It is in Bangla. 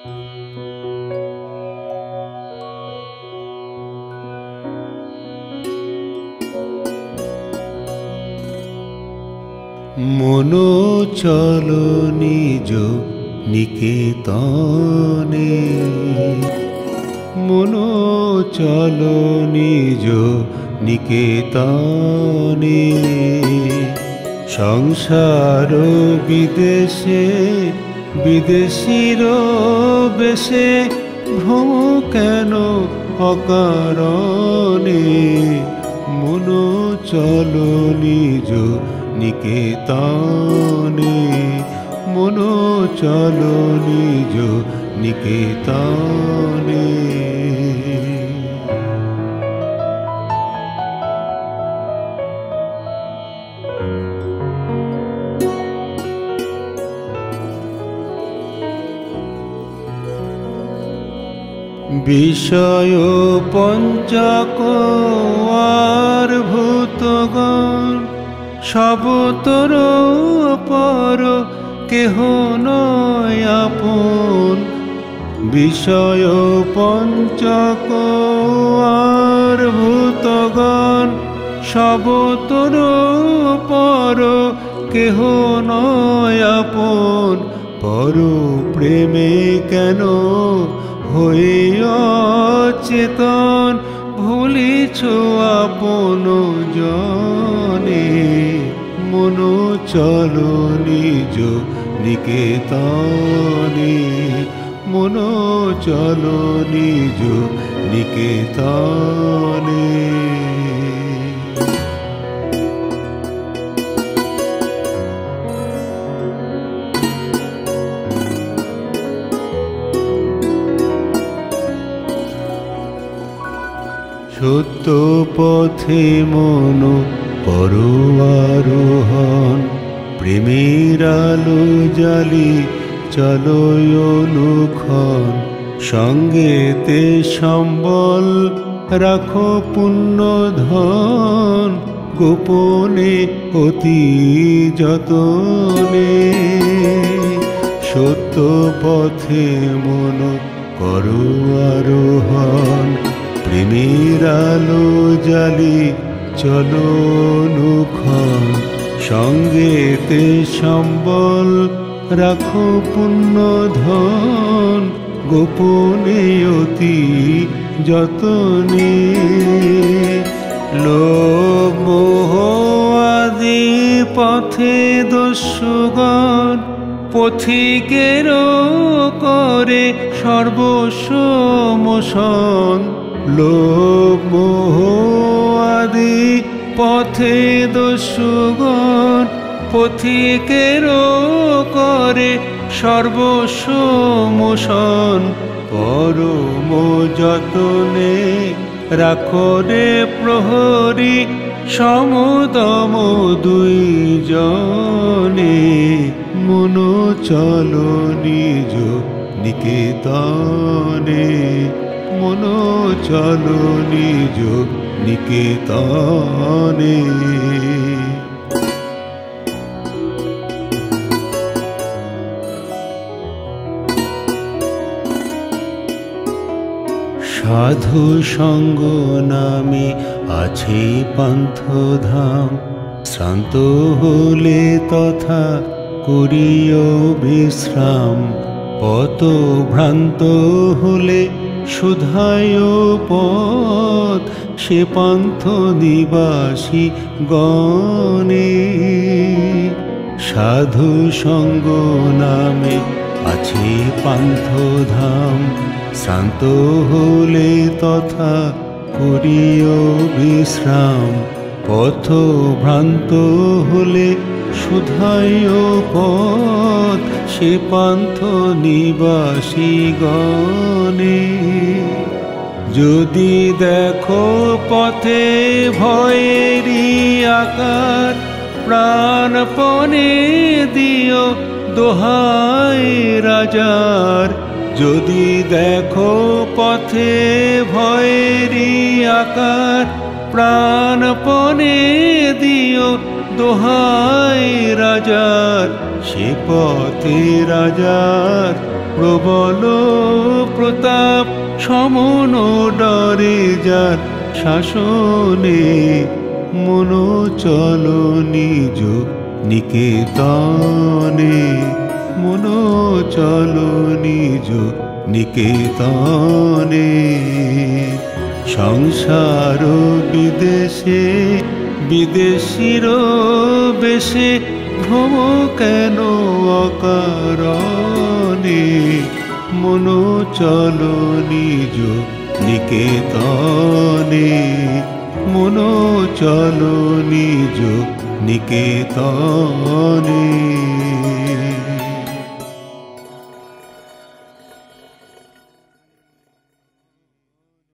মনো চলো নিজ নিকেতনে, মনো চলো নিজ নিকেতনে। সংসার বিদেশে বিদেশীর বেশে ভ্রম কেন অকারণে। মনো চলো নিজ নিকেতনে, মনো চলো নিজ নিকেতনে। বিষয় পঞ্চক আর ভূতগণ সবতর পর কেহ নয় আপন। বিষয় পঞ্চক আর ভূতগণ সবতর পর কেহ নয় আপন। পর প্রেমে কেন হয়ে অচেতন ভুলিছ আপন জনে। মনো চলো নিজ নিকেতনে, মনো চলো নিজ নিকেতনে। সত্য পথে মনো করো আরোহণ, প্রেমের আলো জ্বালি চলো অনুক্ষণ। সঙ্গেতে সম্বল রাখো পুণ্য ধন, গোপনে অতি যতনে। সত্য পথে মনো করো আরোহণ, প্রেমের আলো জ্বালি চলো অনুক্ষণ। সঙ্গেতে সম্বল রাখো পুণ্য ধন, গোপনে অতি যতনে। লোভ মোহ আদি পথে দস্যুগণ পথিকের করে সর্বস্ব মোশন। লোভ মোহ আদি পথে দস্যুগণ পথিকের করে সর্বস্ব মোশন। পরম যতনে রাখো রে প্রহরী সমদম দুই জনে। মনো চলো নিজ নিকেতনে, মনো চলো নিজ নিকেতনে। সাধু সঙ্গ নামে আছে পান্থধাম, শ্রান্ত হলে তথা করিও বিশ্রাম। পত ভ্রান্ত হলে শুধায় পথ, সে পান্থ নিবাসী গণে। সাধু সঙ্গ নামে আছে পান্থধাম, শ্রান্ত হলে তথা করিও বিশ্রাম। পথ ভ্রান্ত হলে শুধায় পথ, সে পান্থ নিবাসী গণে। যদি দেখো পথে ভয়েরই আকার, প্রাণপণে দিও দোহাই রাজার। যদি দেখো পথে ভয়েরই আকার, প্রাণপণে দিও দোহাই রাজার। সে পথে রাজার প্রবল প্রতাপ সমন ডরে যার শাসনে, মন চল নিজ নিকেতনে, মন চল নিজ নিকেতনে। সংসার বিদেশে বিদেশীর বেশে ভ্রম কেন অকারণে, মন চল নিজ নিকেতনে, মন চল নিজ নিকেতনে।